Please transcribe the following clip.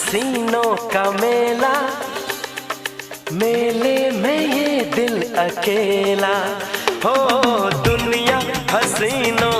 हसीनों का मेला, मेले में ये दिल अकेला। हो दुनिया हसीनों